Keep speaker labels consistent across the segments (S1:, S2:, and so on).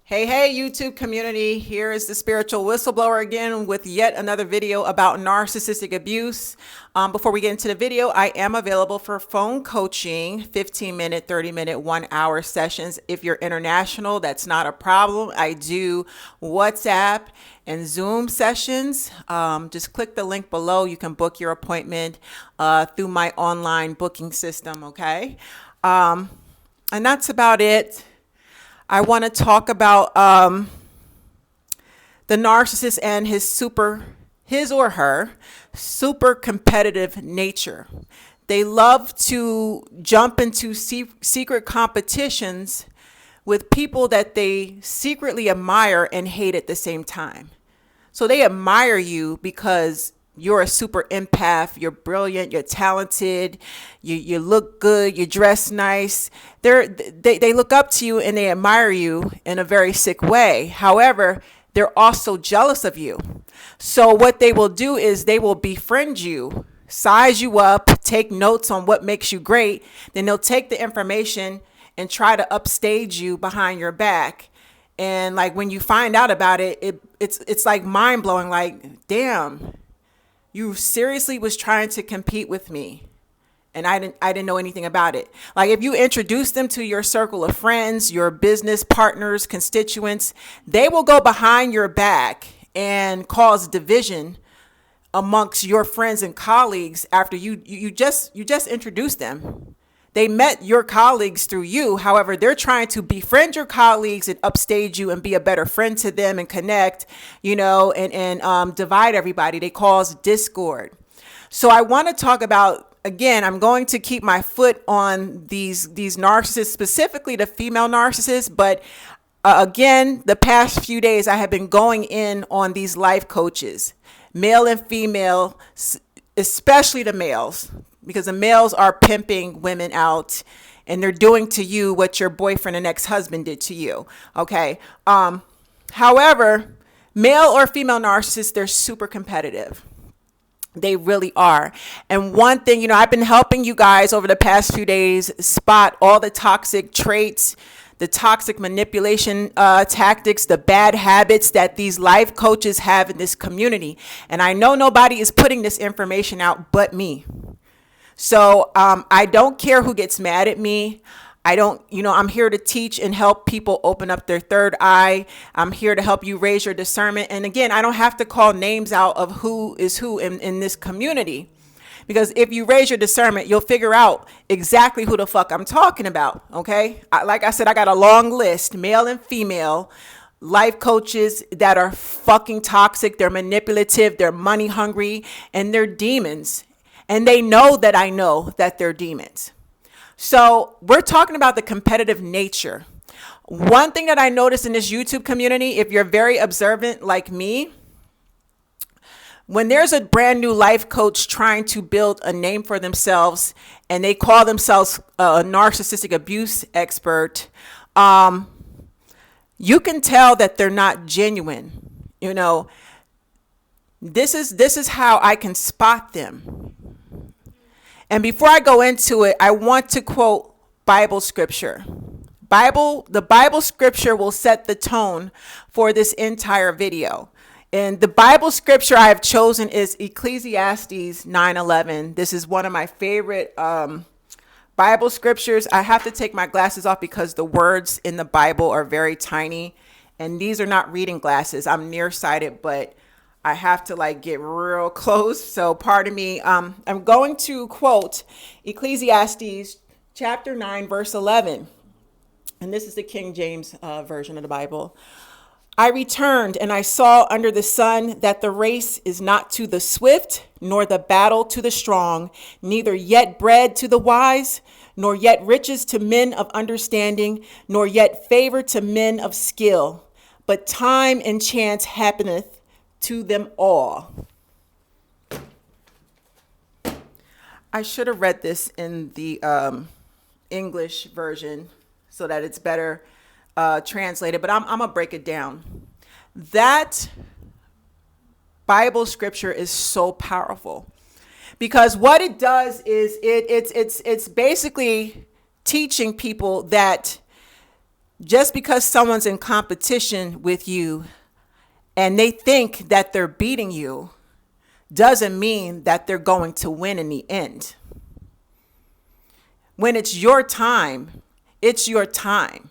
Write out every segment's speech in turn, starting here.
S1: Hey, YouTube community. Here is the spiritual whistleblower again with yet another video about narcissistic abuse. Before we get into the video, I am available for phone coaching, 15-minute, 30-minute, 1-hour sessions. If you're international, that's not a problem. I do WhatsApp and Zoom sessions. Just click the link below. You can book your appointment through my online booking system, okay? And that's about it. I want to talk about the narcissist and his or her super competitive nature. They love to jump into secret competitions with people that they secretly admire and hate at the same time. So they admire you because you're a super empath, you're brilliant, you're talented, you look good, you dress nice. They look up to you and they admire you in a very sick way. However, they're also jealous of you. So what they will do is they will befriend you, size you up, take notes on what makes you great. Then they'll take the information and try to upstage you behind your back. And like when you find out about it, it's like mind blowing, like, damn. You seriously was trying to compete with me and I didn't know anything about it. Like if you introduce them to your circle of friends, your business partners, constituents, they will go behind your back and cause division amongst your friends and colleagues after you just introduced them. They met your colleagues through you. However, they're trying to befriend your colleagues and upstage you and be a better friend to them and connect, and divide everybody. They cause discord. So I want to talk about, again, I'm going to keep my foot on these narcissists, specifically the female narcissists. But again, the past few days, I have been going in on these life coaches, male and female, especially the males, because the males are pimping women out and they're doing to you what your boyfriend and ex-husband did to you. Okay. However, male or female narcissists, they're super competitive. They really are. And one thing, I've been helping you guys over the past few days spot all the toxic traits, the toxic manipulation tactics, the bad habits that these life coaches have in this community. And I know nobody is putting this information out but me. So I don't care who gets mad at me. I'm here to teach and help people open up their third eye. I'm here to help you raise your discernment. And again, I don't have to call names out of who is who in this community. Because if you raise your discernment, you'll figure out exactly who the fuck I'm talking about. Okay? Like I said, I got a long list, male and female life coaches that are fucking toxic. They're manipulative. They're money hungry and they're demons. And they know that I know that they're demons. So we're talking about the competitive nature. One thing that I noticed in this YouTube community, if you're very observant like me, when there's a brand new life coach trying to build a name for themselves and they call themselves a narcissistic abuse expert, you can tell that they're not genuine. This is how I can spot them. And before I go into it, I want to quote Bible scripture. The Bible scripture will set the tone for this entire video. And the Bible scripture I have chosen is Ecclesiastes 9:11. This is one of my favorite Bible scriptures. I have to take my glasses off because the words in the Bible are very tiny. And these are not reading glasses. I'm nearsighted, but I have to get real close. So pardon me. I'm going to quote Ecclesiastes chapter 9, verse 11. And this is the King James version of the Bible. I returned and I saw under the sun that the race is not to the swift, nor the battle to the strong, neither yet bread to the wise, nor yet riches to men of understanding, nor yet favor to men of skill. But time and chance happeneth to them all. I should have read this in the English version so that it's better translated, but I'm gonna break it down. That Bible scripture is so powerful because what it does is it's basically teaching people that Just because someone's in competition with you and they think that they're beating you doesn't mean that they're going to win in the end. When it's your time, it's your time.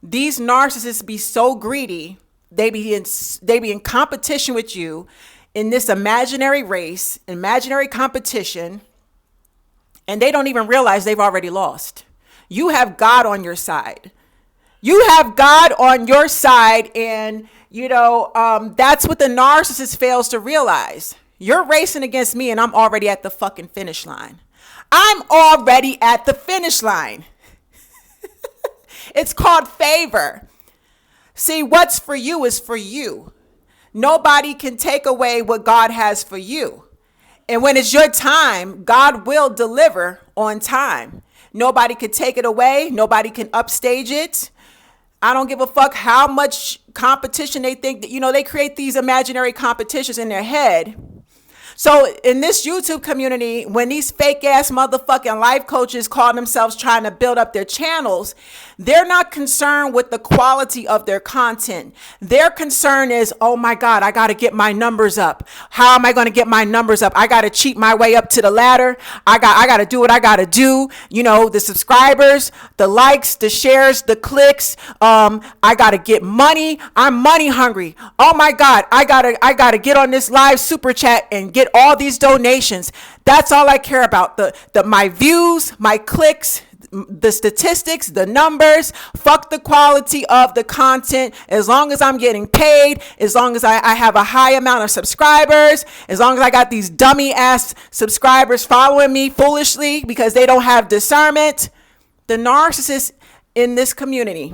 S1: These narcissists be so greedy, they be in competition with you in this imaginary race, imaginary competition, and they don't even realize they've already lost. You have God on your side. You have God on your side, and that's what the narcissist fails to realize. You're racing against me, and I'm already at the fucking finish line. I'm already at the finish line. It's called favor. See, what's for you is for you. Nobody can take away what God has for you. And when it's your time, God will deliver on time. Nobody can take it away. Nobody can upstage it. I don't give a fuck how much competition they think that, they create these imaginary competitions in their head. So in this YouTube community, when these fake ass motherfucking life coaches call themselves trying to build up their channels, they're not concerned with the quality of their content. Their concern is, oh my God, I got to get my numbers up. How am I going to get my numbers up? I got to cheat my way up to the ladder. I got to do what I got to do. The subscribers, the likes, the shares, the clicks. I got to get money. I'm money hungry. Oh my God, I got to get on this live super chat and get all these donations. That's all I care about. The my views, my clicks, the statistics, the numbers. Fuck the quality of the content. As long as I'm getting paid, as long as I have a high amount of subscribers, as long as I got these dummy ass subscribers following me foolishly because they don't have discernment. The narcissists in this community,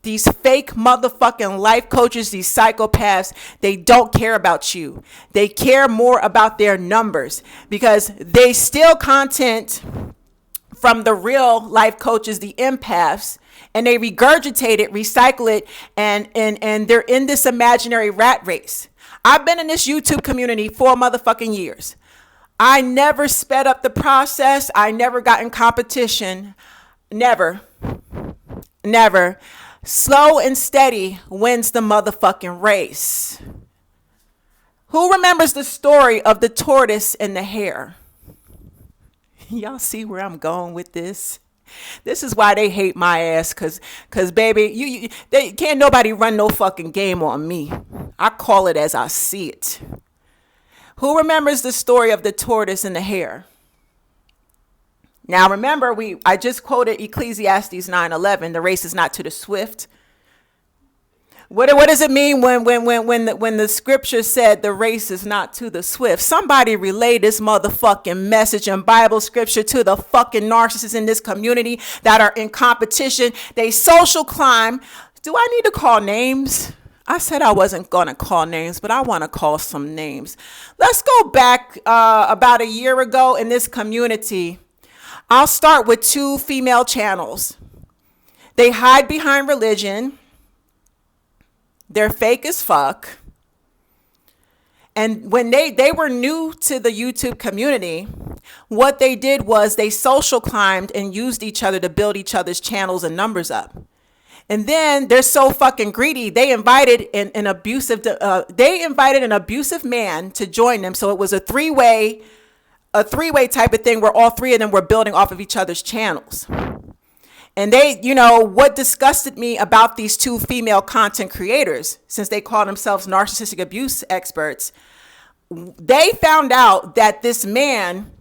S1: these fake motherfucking life coaches, these psychopaths, they don't care about you. They care more about their numbers because they steal content from the real life coaches, the empaths, and they regurgitate it, recycle it, and they're in this imaginary rat race. I've been in this YouTube community for motherfucking years. I never sped up the process. I never got in competition. Never. Slow and steady wins the motherfucking race. Who remembers the story of the tortoise and the hare? Y'all see where I'm going with this? This is why they hate my ass, cause baby, they can't nobody run no fucking game on me. I call it as I see it. Who remembers the story of the tortoise and the hare? Now remember, I just quoted Ecclesiastes 9:11. The race is not to the swift. What does it mean when the scripture said the race is not to the swift? Somebody relay this motherfucking message and Bible scripture to the fucking narcissists in this community that are in competition. They social climb. Do I need to call names? I said I wasn't going to call names, but I want to call some names. Let's go back about a year ago in this community. I'll start with 2 female channels. They hide behind religion. They're fake as fuck. And when they were new to the YouTube community, what they did was they social climbed and used each other to build each other's channels and numbers up. And then they're so fucking greedy. They invited an abusive man to join them. So it was a three-way type of thing where all 3 of them were building off of each other's channels. And they, what disgusted me about these 2 female content creators, since they call themselves narcissistic abuse experts, they found out that this man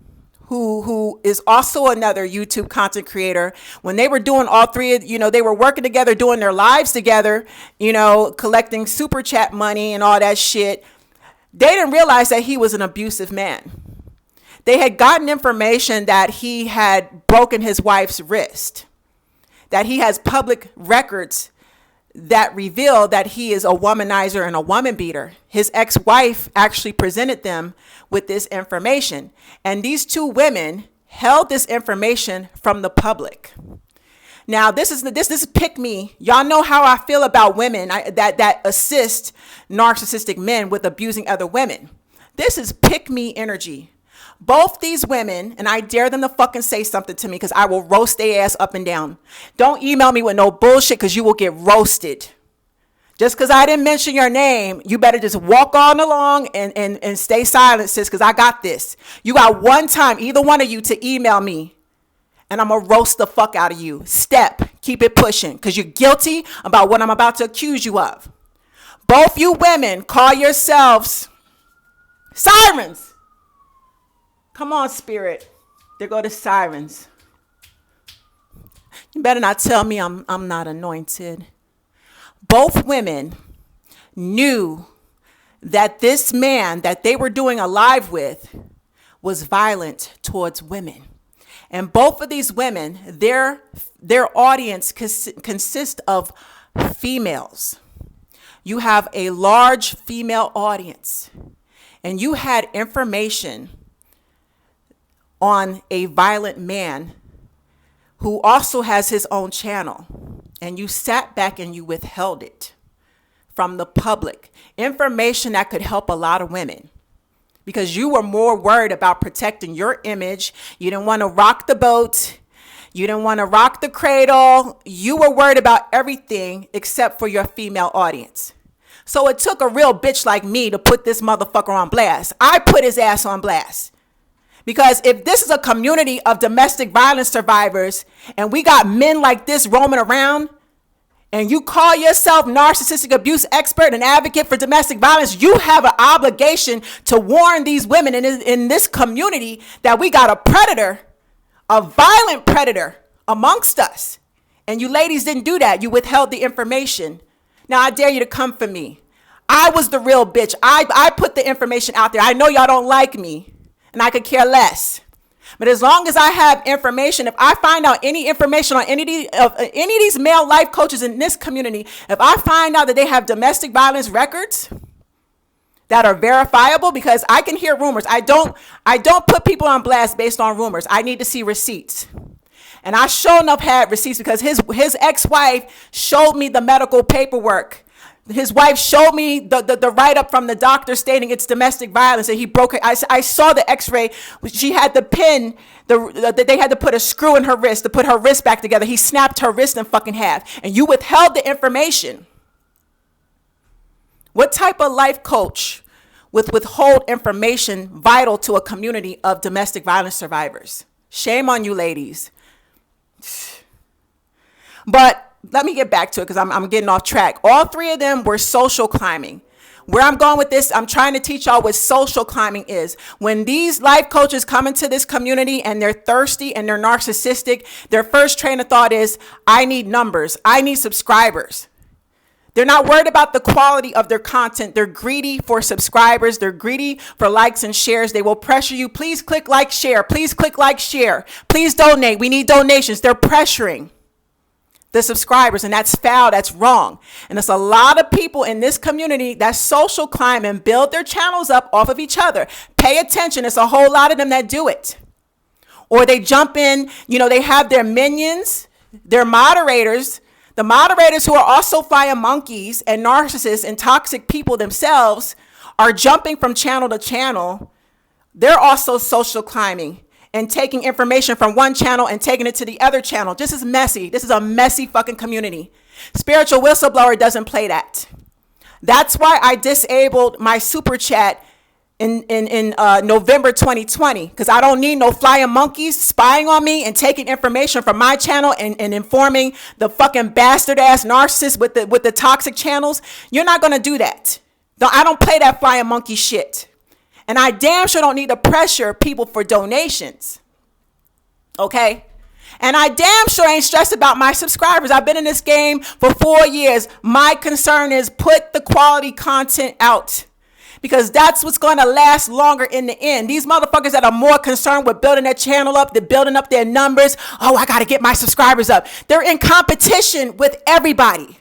S1: who is also another YouTube content creator, when they were doing all 3, they were working together, doing their lives together, collecting super chat money and all that shit. They didn't realize that he was an abusive man. They had gotten information that he had broken his wife's wrist, that he has public records that reveal that he is a womanizer and a woman beater. His ex-wife actually presented them with this information. And these 2 women held this information from the public. Now, this is pick me. Y'all know how I feel about women that assist narcissistic men with abusing other women. This is pick me energy. Both these women, and I dare them to fucking say something to me because I will roast their ass up and down. Don't email me with no bullshit because you will get roasted. Just because I didn't mention your name, you better just walk on along and stay silent, sis, because I got this. You got one time, either one of you, to email me, and I'm going to roast the fuck out of you. Step. Keep it pushing because you're guilty about what I'm about to accuse you of. Both you women call yourselves sirens. Come on, spirit. There go the sirens. You better not tell me I'm not anointed. Both women knew that this man that they were doing a live with was violent towards women. And both of these women, their audience consists of females. You have a large female audience, and you had information on a violent man who also has his own channel. And you sat back and you withheld it from the public. Information that could help a lot of women. Because you were more worried about protecting your image. You didn't want to rock the boat. You didn't want to rock the cradle. You were worried about everything except for your female audience. So it took a real bitch like me to put this motherfucker on blast. I put his ass on blast. Because if this is a community of domestic violence survivors and we got men like this roaming around and you call yourself narcissistic abuse expert and advocate for domestic violence, you have an obligation to warn these women in this community that we got a predator, a violent predator amongst us. And you ladies didn't do that. You withheld the information. Now I dare you to come for me. I was the real bitch. I put the information out there. I know y'all don't like me. And I could care less. But as long as I have information, if I find out any information on any of these male life coaches in this community, if I find out that they have domestic violence records that are verifiable, because I can hear rumors. I don't put people on blast based on rumors. I need to see receipts. And I sure enough had receipts because his ex-wife showed me the medical paperwork. His wife showed me the write-up from the doctor stating it's domestic violence, and he broke it. I saw the x-ray. She had the pin, they had to put a screw in her wrist to put her wrist back together. He snapped her wrist in fucking half, and you withheld the information. What type of life coach would withhold information vital to a community of domestic violence survivors? Shame on you, ladies. But let me get back to it because I'm getting off track. All three of them were social climbing. Where I'm going with this, I'm trying to teach y'all what social climbing is. When these life coaches come into this community and they're thirsty and they're narcissistic, their first train of thought is, I need numbers. I need subscribers. They're not worried about the quality of their content. They're greedy for subscribers. They're greedy for likes and shares. They will pressure you. Please click like, share. Please click like, share. Please donate. We need donations. They're pressuring the subscribers, and that's foul. That's wrong. And there's a lot of people in this community that social climb and build their channels up off of each other. Pay attention. It's a whole lot of them that do it. Or they jump in, they have their minions, their moderators, the moderators who are also fire monkeys and narcissists and toxic people themselves are jumping from channel to channel. They're also social climbing and taking information from one channel and taking it to the other channel. This is messy. This is a messy fucking community. Spiritual Whistleblower doesn't play that. That's why I disabled my super chat in November 2020, because I don't need no flying monkeys spying on me and taking information from my channel and informing the fucking bastard ass narcissists with the toxic channels. You're not going to do that. I don't play that flying monkey shit. And I damn sure don't need to pressure people for donations. Okay? And I damn sure ain't stressed about my subscribers. I've been in this game for 4 years. My concern is put the quality content out, because that's what's going to last longer in the end. These motherfuckers that are more concerned with building their channel up, they're building up their numbers. Oh, I got to get my subscribers up. They're in competition with everybody.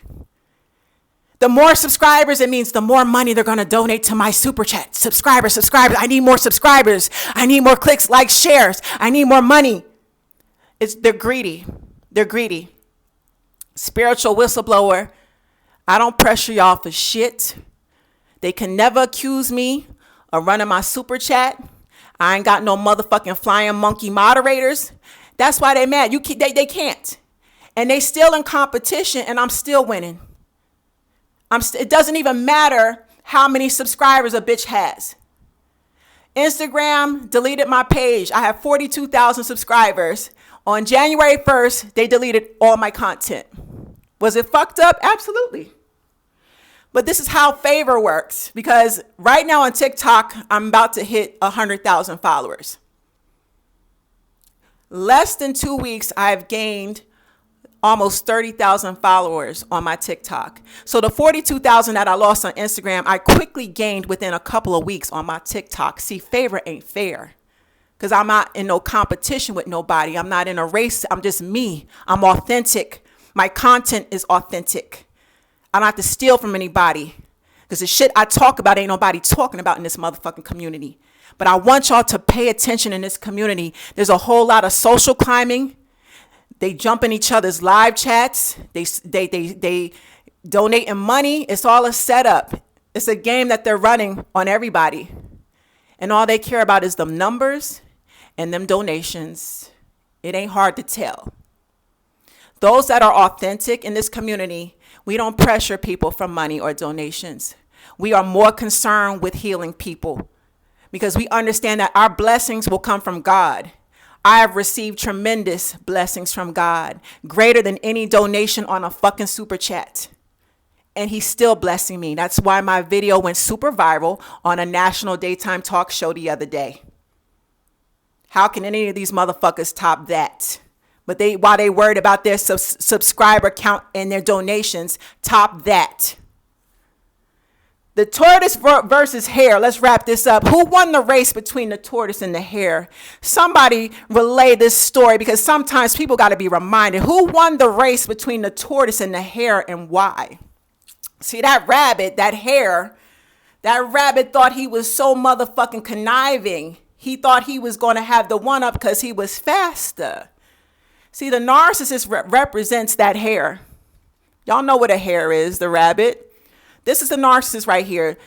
S1: The more subscribers, it means the more money they're going to donate to my super chat. Subscribers. I need more subscribers. I need more clicks, likes, shares. I need more money. They're greedy. They're greedy. Spiritual Whistleblower. I don't pressure y'all for shit. They can never accuse me of running my super chat. I ain't got no motherfucking flying monkey moderators. That's why they mad. They can't. And they still in competition, and I'm still winning. It doesn't even matter how many subscribers a bitch has. Instagram deleted my page. I have 42,000 subscribers. On January 1st, they deleted all my content. Was it fucked up? Absolutely. But this is how favor works, because right now on TikTok, I'm about to hit 100,000 followers. Less than 2 weeks, I've gained almost 30,000 followers on my TikTok. So the 42,000 that I lost on Instagram, I quickly gained within a couple of weeks on my TikTok. See, favor ain't fair, because I'm not in no competition with nobody. I'm not in a race. I'm just me. I'm authentic. My content is authentic. I don't have to steal from anybody, because the shit I talk about ain't nobody talking about in this motherfucking community. But I want y'all to pay attention in this community. There's a whole lot of social climbing. They jump in each other's live chats. They donate in money. It's all a setup. It's a game that they're running on everybody. And all they care about is them numbers and them donations. It ain't hard to tell. Those that are authentic in this community, we don't pressure people for money or donations. We are more concerned with healing people, because we understand that our blessings will come from God. I have received tremendous blessings from God, greater than any donation on a fucking super chat. And he's still blessing me. That's why my video went super viral on a national daytime talk show the other day. How can any of these motherfuckers top that? But while they worried about their subscriber count and their donations, top that. The tortoise versus hare. Let's wrap this up. Who won the race between the tortoise and the hare? Somebody relay this story, because sometimes people got to be reminded. Who won the race between the tortoise and the hare, and why? See, that rabbit thought he was so motherfucking conniving. He thought he was going to have the one up because he was faster. See, the narcissist represents that hare. Y'all know what a hare is, the rabbit. This is the narcissist right here.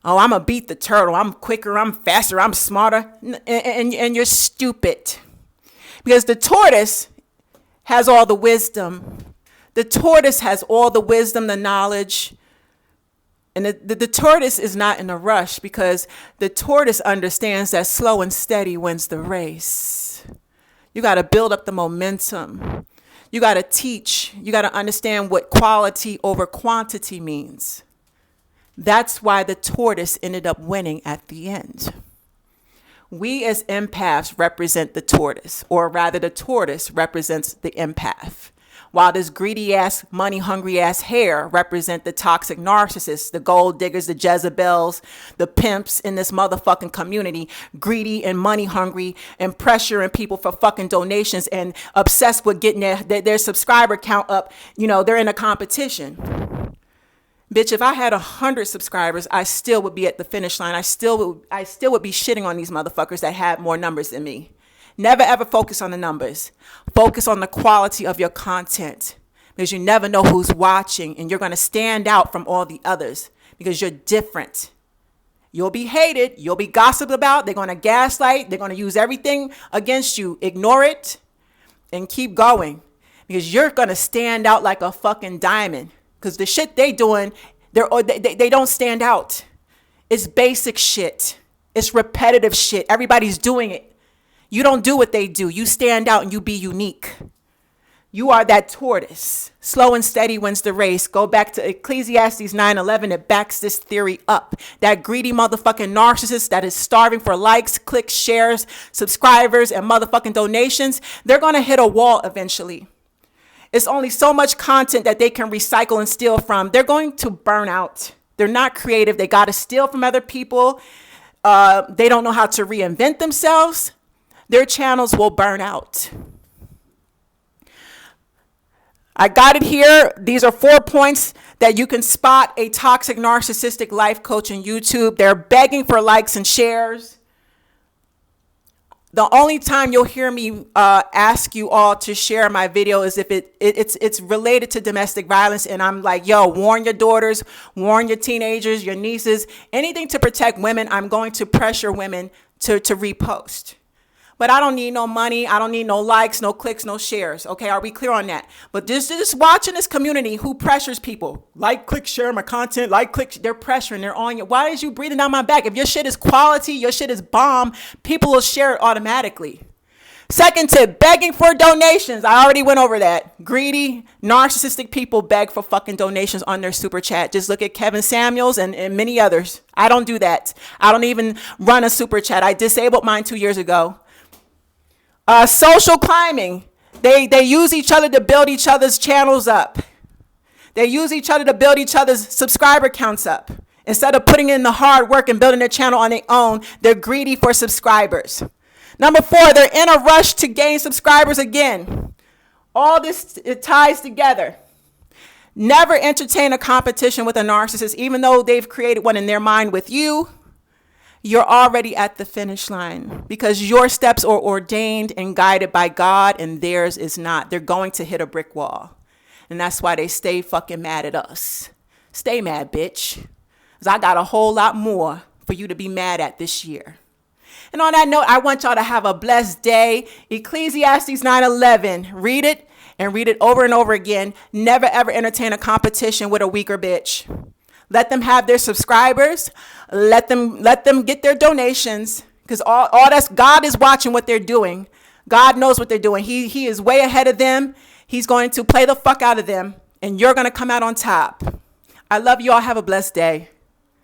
S1: Oh, I'm going to beat the turtle. I'm quicker. I'm faster. I'm smarter. And you're stupid. Because the tortoise has all the wisdom. The tortoise has all the wisdom, the knowledge. And the tortoise is not in a rush, because the tortoise understands that slow and steady wins the race. You got to build up the momentum. You got to teach. You got to understand what quality over quantity means. That's why the tortoise ended up winning at the end. We as empaths represent the tortoise, or rather the tortoise represents the empath. While this greedy ass, money hungry ass hare represent the toxic narcissists, the gold diggers, the Jezebels, the pimps in this motherfucking community, greedy and money hungry and pressuring people for fucking donations and obsessed with getting their subscriber count up. You know, they're in a competition. Bitch, if I had 100 subscribers, I still would be at the finish line. I still would be shitting on these motherfuckers that had more numbers than me. Never ever focus on the numbers. Focus on the quality of your content, because you never know who's watching, and you're going to stand out from all the others because you're different. You'll be hated. You'll be gossiped about. They're going to gaslight. They're going to use everything against you. Ignore it and keep going, because you're going to stand out like a fucking diamond. Because the shit they doing, they don't stand out. It's basic shit. It's repetitive shit. Everybody's doing it. You don't do what they do. You stand out and you be unique. You are that tortoise. Slow and steady wins the race. Go back to Ecclesiastes 9:11. It backs this theory up. That greedy motherfucking narcissist that is starving for likes, clicks, shares, subscribers, and motherfucking donations, they're going to hit a wall eventually. It's only so much content that they can recycle and steal from. They're going to burn out. They're not creative. They got to steal from other people. They don't know how to reinvent themselves. Their channels will burn out. I got it here. These are 4 points that you can spot a toxic narcissistic life coach on YouTube. They're begging for likes and shares. The only time you'll hear me ask you all to share my video is if it's related to domestic violence, and I'm like, yo, warn your daughters, warn your teenagers, your nieces, anything to protect women. I'm going to pressure women to repost. But I don't need no money. I don't need no likes, no clicks, no shares. Okay, are we clear on that? But just watching this community who pressures people. Like, click, share my content. Like, click. They're pressuring. They're on you. Why is you breathing down my back? If your shit is quality, your shit is bomb, people will share it automatically. Second tip, begging for donations. I already went over that. Greedy, narcissistic people beg for fucking donations on their super chat. Just look at Kevin Samuels and many others. I don't do that. I don't even run a super chat. I disabled mine 2 years ago. Social climbing. They use each other to build each other's channels up. They use each other to build each other's subscriber counts up. Instead of putting in the hard work and building their channel on their own, they're greedy for subscribers. Number 4, they're in a rush to gain subscribers again. All this, it ties together. Never entertain a competition with a narcissist, even though they've created one in their mind with you. You're already at the finish line because your steps are ordained and guided by God and theirs is not. They're going to hit a brick wall. And that's why they stay fucking mad at us. Stay mad, bitch. Because I got a whole lot more for you to be mad at this year. And on that note, I want y'all to have a blessed day. Ecclesiastes 9:11. Read it and read it over and over again. Never ever entertain a competition with a weaker bitch. Let them have their subscribers. Let them get their donations. Because all that's, God is watching what they're doing. God knows what they're doing. He is way ahead of them. He's going to play the fuck out of them. And you're going to come out on top. I love you all. Have a blessed day.